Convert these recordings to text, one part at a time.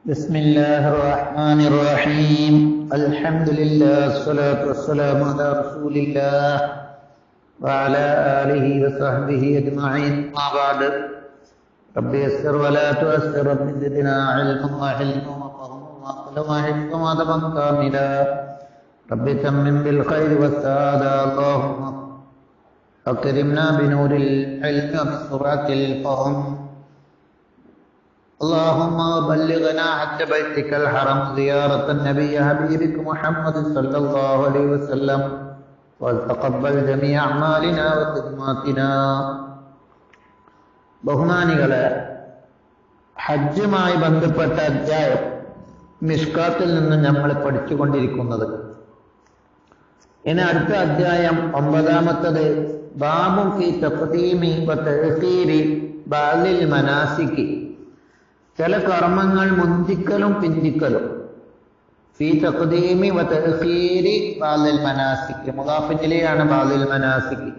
بسم الله الرحمن الرحيم الحمد لله والصلاة والسلام على رسول الله وعلى آله وصحبه أجمعين ما بعد رب يسر ولا تؤسر رب زدنا علما وحلما وفهما وعقلا وحفظا وأدبا كاملا رب تمم بالخير والسعادة اللهم أكرمنا بنور العلم وبسرعة الفهم اللهم بلغنا حج بيتك الحرم زيارة النبي حبيبك محمد صلى الله عليه وسلم وتقبل جميع أعمالنا وخدماتنا. ബഹുമാനികളെ, ഹജ്ജുമായി ബന്ധപ്പെട്ട അധ്യായം മിഷ്കാത്തിൽ നിന്ന് നമ്മൾ പഠിച്ചുകൊണ്ടിരിക്കുന്നത്. ഇനി അടുത്ത അധ്യായം 9-ാമത്തത് ബാബും ഫീ തഖ്ദീമി വ തഅഖീരി ബഅദിൽ മനാസികി, ചില കർമ്മങ്ങൾ മുന്തിക്കലും പിന്തിക്കലും. ഫീ തഖ്ദീമി വ തഅഖീരി ബഅദിൽ മനാസിക്, മുദാഫിനിലെയാണ് ബഅദിൽ മനാസിക്.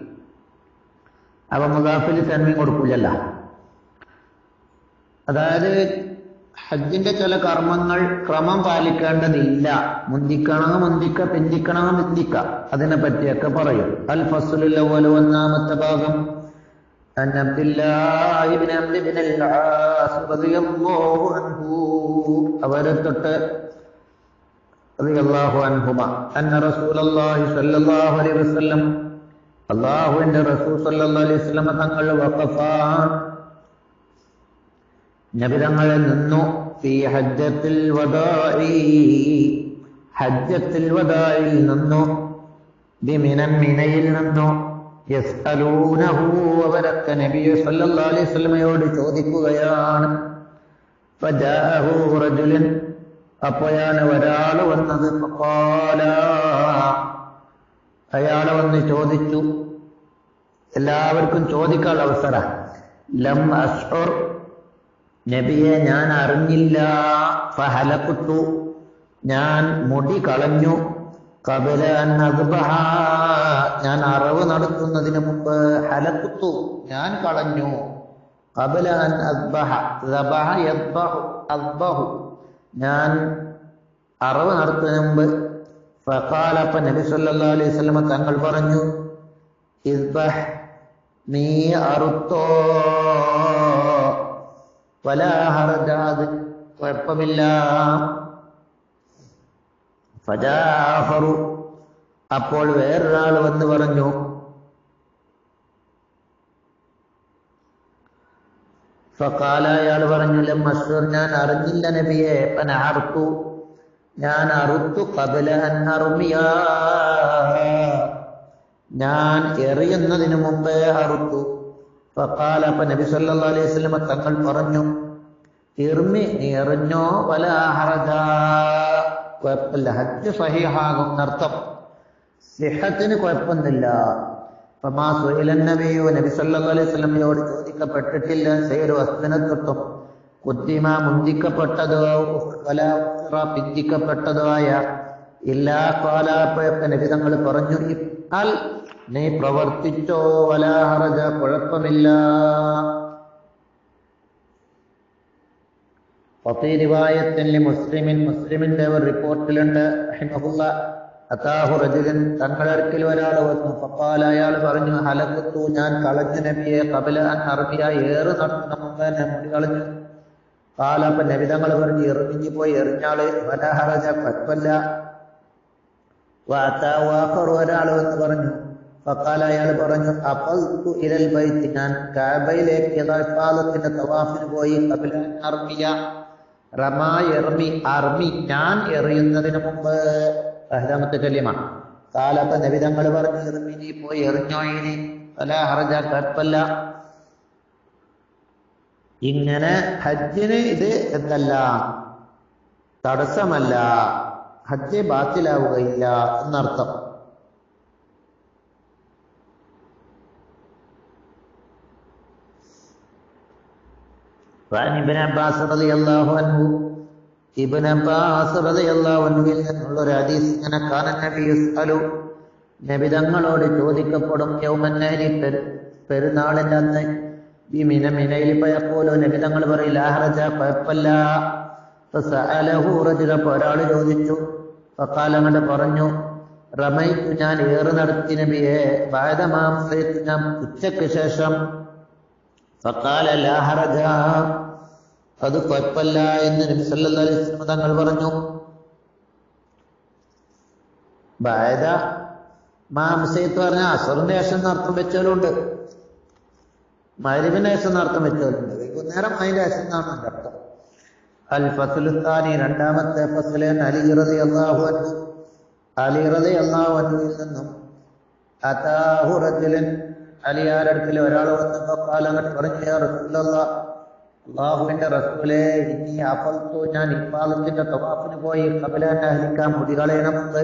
അപ്പൊ മുദാഫിൽ തൻവീൻ കൊടുക്കൂലല്ല. അതായത് ഹജ്ജിന്റെ ചില കർമ്മങ്ങൾ ക്രമം പാലിക്കേണ്ടതില്ല, മുന്തിക്കണമെങ്കിൽ മുന്തിക്ക, പിന്തിക്കണമെങ്കിൽ പിന്തിക്ക. അതിനെ പറ്റിയൊക്കെ പറയും. അൽ ഫസ്ലുൽ അവ്വൽ, 1-ാമത്തെ ഭാഗം. عن عبد الله بن عمرو بن العاص رضي الله عنه أورثت رضي الله عنهما أن رسول الله صلى الله عليه وسلم الله عند رسول صلى الله عليه وسلم തങ്ങൾ വഖഫാൻ, നബി തങ്ങൾ നിന്നു. ഫീ ഹജ്ജത്തുൽ വദാഇ, ഹജ്ജത്തുൽ വദാഇൽ നിന്നു. ബിമിനൻ, മിനയിൽ നിന്നു. യസ്അലൂനഹു, അവരൊക്കെ നബി സല്ലല്ലാഹു അലൈഹി വസല്ലമയോട് ചോദിക്കുകയാണ്. ഫജാഅഹു റജുലുൻ, അപ്പോഴാണ് ഒരാൾ വന്നത്. ഫഖാല, അയാൾ വന്ന് ചോദിച്ചു. എല്ലാവർക്കും ചോദിക്കാനുള്ള അവസരം. ലം അശ്ഉർ, നബിയെ ഞാൻ അറിഞ്ഞില്ല. ഫഹലഖ്തു, ഞാൻ മുടി കളഞ്ഞു. ഖബല അൻ അദ്ബഹ, ഞാൻ അറവ് നടത്തുന്നതിന് മുമ്പ്. ഹലഖ്തു, ഞാൻ കളഞ്ഞു. ഖബല അൻ അദ്ബഹ, ദബഹ യദ്ബഹു, അദ്ബഹു, ഞാൻ അറവ് നടത്തുന്നതിന് മുമ്പ്. ഫഖാല, അപ്പൊ നബി സല്ലല്ലാഹു അലൈഹി വസല്ലം തങ്ങൾ പറഞ്ഞു, ഇദ്ബഹ്, നീ അറുത്തോ. വലാ ഹർജ, അത് കുഴപ്പമില്ല. ഫജാഅഫറു, അപ്പോൾ വേറൊരാൾ വന്ന് പറഞ്ഞു. ഫഖാല, അയാൾ പറഞ്ഞു, ലം അശ്ഉർ, ഞാൻ അറിഞ്ഞില്ല നബിയെ. ഫനഹർതു, ഞാൻ അറുത്തു. ഖബല അൻ അർമിയ, ഞാൻ എറിയുന്നതിന് മുമ്പേ അറുത്തു. ഫഖാല, അപ്പൊ നബി സല്ലല്ലാഹു അലൈഹി വസല്ലം തങ്ങൾ പറഞ്ഞു, ഇർമി, നീ എറിഞ്ഞോ. വലാ ഹർജ, കുഴപ്പമില്ല, ഹജ്ജ് സഹീഹാകും എന്നർത്ഥം. സിഹത്തിന് കുഴപ്പമൊന്നുമില്ല. ഫമാ സുഇലൻ നബിയ്യു, നബി സല്ലല്ലാഹു അലൈഹി വസല്ലമയോട് ചോദിക്കപ്പെട്ടിട്ടില്ല സൈറു വസ്തുനത്വം, കുത്തിമ, മുന്തിക്കപ്പെട്ടതോ, വലാ ഉഖ്റ, പിന്തിക്കപ്പെട്ടതോ ആയ, ഇല്ലാ ഖാല, അപ്പോഴൊക്കെ നബി തങ്ങൾ പറഞ്ഞു, ഇഫ്അൽ, നീ പ്രവർത്തിച്ചോ. വലാ ഹർജ, കുഴപ്പമില്ല. വഫീ റിവായത്തിൻ ലിമുസ്ലിമിൻ, മുസ്ലിമിന്റെ ഒരു റിപ്പോർട്ടിലുണ്ട്, റഹിമഹുല്ലാഹ്, അതാഹു റജുലുൻ, തങ്ങളടുക്കൽ ഒരാൾ വന്നു. ഫഖാല, അയാൾ പറഞ്ഞു, ഹലഖ്തു, ഞാൻ കളഞ്ഞു നബിയെ. ഖബല അൻ അർമിയ, ഏറ് നടത്തുന്ന മുമ്പ് ഞാൻ മുടി കളഞ്ഞു. ഖാല, അപ്പൊ നബി തങ്ങൾ പറഞ്ഞു, എറിഞ്ഞു പോയി, എറിഞ്ഞാള്. വലാ ഹർജ, കുഴപ്പമില്ല. വഅതാഹു ആഖർ, ഒരാൾ വന്ന് പറഞ്ഞു. ഫഖാല, അയാൾ പറഞ്ഞു, അഖൽതു ഇലൽ ബൈത്ത്, ഞാൻ കഅബയിലേക്ക് ഇഫാദത്തിന്റെ തവാഫിന് പോയി. ഖബല അൻ അർമിയ, റമാ യർമി, അർമി, ഞാൻ എറിയുന്നതിന് മുമ്പ്. 2-ാമത്തെ കലിമ. ഖാല, അപ്പൊ നബി തങ്ങൾ പറഞ്ഞു, ഇർമി, നീ പോയി എറിഞ്ഞോ. ഇനി വലാ ഹർജ, കുഴപ്പമില്ല. ഇങ്ങനെ ഹജ്ജിന് ഇത് എന്തല്ല, തടസ്സമല്ല, ഹജ്ജ് ബാത്തിലാവുകയില്ല എന്നർത്ഥം. ഇബ്നു അബ്ബാസ് റളിയല്ലാഹു അൻഹു, ഇബ്നു അബ്ബാസ് റളിയല്ലാഹു അൻഹുവിൽ നിന്നുള്ള ഒരു ഹദീസ് ഇങ്ങനെ, കാന നബി യുസ്അലു, നബി തങ്ങളോട് ചോദിക്കപ്പെടും. യൗമൻ നഹരി, പെരുന്നാളിന്റെ അന്ന്. ബിമിന, മിനയിൽ. ഫയഖൂലു, നബി തങ്ങൾ പറയും, ലാ ഹർജ, കുഴപ്പമില്ല. ഒരാൾ ചോദിച്ചു. ഫഖാല അങ്ങോട്ട് പറഞ്ഞു, റമൈത്തു ഞാൻ ഏറ് നടത്തി നബിയെ, ബാദമാംസയത്ത് ഞാൻ ഉച്ചയ്ക്ക് ശേഷം. ഫഖാല ലാ ഹറജ, അത് കുഴപ്പമില്ല എന്ന് നബി സല്ലല്ലാഹു അലൈഹി വസല്ലം തങ്ങൾ പറഞ്ഞു. ബാദ മാംസയത്ത് പറഞ്ഞാൽ അസറിന്റെ ശേഷം എന്നർത്ഥം വെച്ചാലുണ്ട്, മഗ്‌രിബിന്റെ ശേഷം എന്നർത്ഥം വെച്ചാലുണ്ട്, വൈകുന്നേരം അതിന്റെ ശേഷം എന്നാണ് എൻ്റെ അർത്ഥം. അൽ ഫസ്ലു ത്വാനി, രണ്ടാമത്തെ ഫസ്ല്. അലി റളിയല്ലാഹു അൻഹു, അലി റളിയല്ലാഹു അൻഹുവിൽ നിന്നും അതാഹു റജുലൻ, അലിയാരുടെ അടുക്കൽ ഒരാൾ വന്നപ്പോൾ ഖാല അങ്ങോട്ട് പറഞ്ഞു, യാ റസൂലല്ലാഹ്, അല്ലാഹുവിന്റെ റസൂലേ, ഇന്നീ അഫൽതു, ഞാൻ ഇഫാദത്തിന്റെ തവാഫിന് പോയി, ഖബല അൻ അഹ്ലിക, മുടി കളയണമെന്ന്.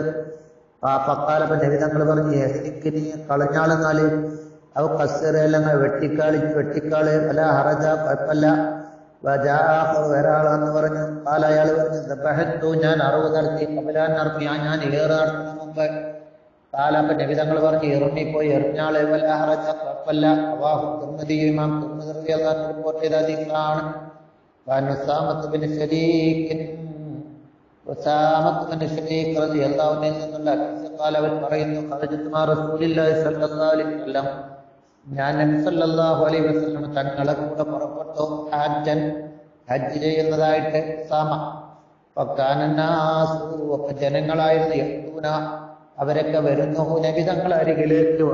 ഫഖാല, നബി തങ്ങൾ പറഞ്ഞു, എനിക്ക് നീ കളഞ്ഞാളെന്നാല് അവ കസ്സറെല്ലാം വെട്ടിക്കാള് അല്ല ഹറജ, കുഴപ്പമില്ല. ഒരാളെന്ന് പറഞ്ഞു. കാല, അയാൾ പറഞ്ഞു, ദബഹത്തു, ഞാൻ അറവ് നടത്തി, ഖബലാൻ നടത്തി, ഞാൻ ഏറ് നടത്തുന്ന മുമ്പ്. കാല, അപ്പൊ നബി തങ്ങൾ പറഞ്ഞു, ഇറങ്ങിപ്പോയി എറിഞ്ഞാള്, വല ഹറജ, കുഴപ്പമില്ല. റവാഹു തിർമിദി, ഇമാം തിർമിദി റളിയല്ലാഹു അൻഹു റിപ്പോർട്ട് ചെയ്ത ഹദീസാണ്. ഉസാമത്ത് ബിൻ ശരീഖ്, ഉസാമത്ത് ബിൻ ശരീഖ് റളിയല്ലാഹു അൻഹു എന്നുള്ള ഹദീസ്. കാല, അവർ പറയുന്നു, ഖറജതു മാ റസൂലില്ലാഹി സ്വല്ലല്ലാഹു അലൈഹി വസല്ലം, ഞാൻ നബി സല്ലല്ലാഹു അലൈഹി വസല്ലം തങ്ങളെ കൂടെ പുറപ്പെട്ടു, ഹജ്ജൻ, ഹജ്ജ് ചെയ്യുന്നതായിട്ട്. സമ ഫക്കാനന്നാസു, അപ്പൊ ജനങ്ങളായിരുന്നു, യഹ്തൂന, അവരൊക്കെ വരുന്നു, നബി തങ്ങളെ അരികിലേക്ക്.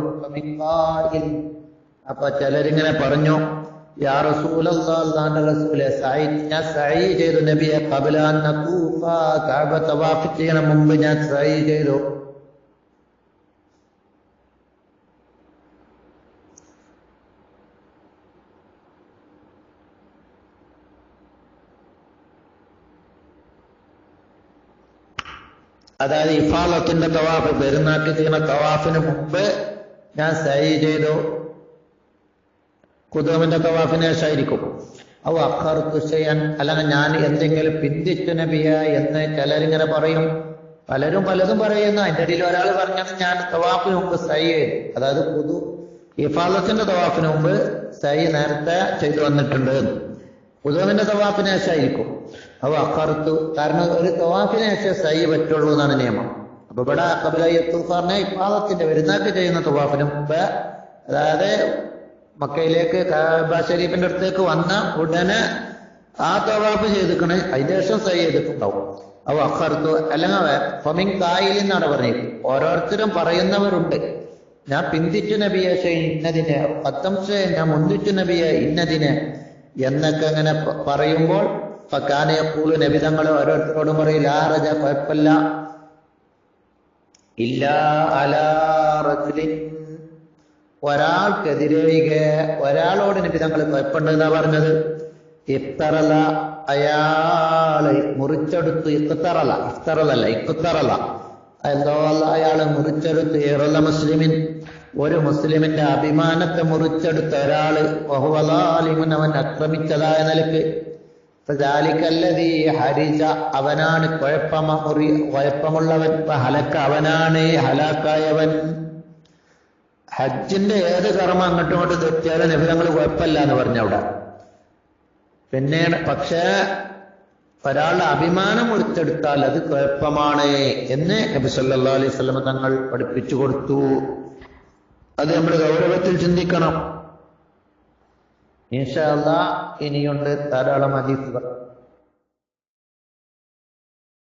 അപ്പൊ ചിലരിങ്ങനെ പറഞ്ഞു, യാ റസൂലല്ലാഹ്, അല്ലാഹുവിന്റെ റസൂലേ, ഞാൻ സഅയ് ചെയ്തു നബിയെ, ഖബല അൻ നതൂഫ, കഅബ തവാഫ് ചെയ്യണ മുമ്പ് ഞാൻ സഅയ് ചെയ്തു. അതായത് ഇഫാദത്തിന്റെ തവാഫ്, പെരുന്നാക്ക് ചെയ്യുന്ന തവാഫിന് മുമ്പ് ഞാൻ സഅയ് ചെയ്തു. ഖുദൂമിന്റെ തവാഫിന് ശേഷമായിരിക്കും. ഔ അഖർതു ശൈഅൻ, അല്ലെങ്കിൽ ഞാൻ എന്തെങ്കിലും പിന്തിച്ചു നബിയെ എന്ന് ചിലരിങ്ങനെ പറയും. പലരും പലതും പറയുന്നു. അതിന്റെ ഇടയിൽ ഒരാൾ പറഞ്ഞത് ഞാൻ തവാഫിന് മുമ്പ് സഅയ് ചെയ്തു, അതായത് ഇഫാദത്തിന്റെ തവാഫിന് മുമ്പ് സഅയ് നേരത്തെ ചെയ്തു വന്നിട്ടുണ്ട്. ഖുദൂമിന്റെ തവാഫിന് ശേഷമായിരിക്കും. അവ അഖർതു, കാരണം ഒരു തവാഫിന് ശേഷം സഅയ് പറ്റുള്ളൂ എന്നാണ് നിയമം. അപ്പൊ ഇവിടെ ഖബല പറഞ്ഞ ഇഫാദത്തിന്റെ പെരുന്നാക്ക് ചെയ്യുന്ന തവാഫിന് മുമ്പ്, അതായത് മക്കയിലേക്ക് കഅബ ശരീഫിന്റെ അടുത്തേക്ക് വന്ന ഉടനെ ആ തവാഫ് ചെയ്തിക്കണേ, അതിന്റെ ശേഷം സഅയ് ചെയ്തിട്ടുണ്ടാവും. അവ അഖർതു, അല്ലെങ്കിൽ ഫമിൻ കായിൽ എന്നാണ് പറഞ്ഞത്. ഓരോരുത്തരും പറയുന്നവരുണ്ട്, ഞാൻ പിന്തിച്ചു നബിയെ ഇന്നതിനെ, ഞാൻ മുന്തിച്ചു നബിയെ ഇന്നതിനെ എന്നൊക്കെ അങ്ങനെ പറയുമ്പോൾ, ഫക്കാന യഖൂലു, നബി തങ്ങൾ ഓരോരുത്തരോടും പറയും, ലാ ഹറജ, കുഴപ്പമില്ല, ഇല്ലാ അലാ റജുലിൻ, ഒരാൾക്കെതിരെ, ഒരാളോട് നബി തങ്ങൾ കുഴപ്പമുണ്ട് എന്നാ പറഞ്ഞത്. ഇഖ്തറല, അയാള് മുറിച്ചെടുത്തു. ഇഖ്തറല എന്തോ അയാള് മുറിച്ചെടുത്തു. ഇറല മുസ്ലിമിൻ, ഒരു മുസ്ലിമിന്റെ അഭിമാനത്തെ മുറിച്ചെടുത്ത ഒരാള്. വഹുവ ളാലിമുൻ, അവൻ ആക്രമിച്ചതായ നിലക്ക്. ഫദാലികല്ലദീ ഹരിജ, അവനാണ് കുഴപ്പമുള്ളവൻ. ഹലക്ക, അവനാണ് ഹലാക്കായവൻ. ഹജ്ജിന്റെ ഏത് കർമ്മം അങ്ങോട്ടും ഇങ്ങോട്ട് തെറ്റിയാലും നബി തങ്ങൾ കുഴപ്പമില്ല എന്ന് പറഞ്ഞ അവിടെ. പിന്നീട് പക്ഷേ ഒരാളുടെ അഭിമാനം മുറിച്ചെടുത്താൽ അത് കുഴപ്പമാണ് എന്ന് നബി സല്ലല്ലാഹു അലൈഹി വസല്ലം തങ്ങൾ പഠിപ്പിച്ചു കൊടുത്തു. അത് നമ്മൾ ഗൗരവത്തിൽ ചിന്തിക്കണം. ഇൻഷാ അല്ലാഹ് ഇനിയുണ്ട് ധാരാളം ഹദീസുകൾ.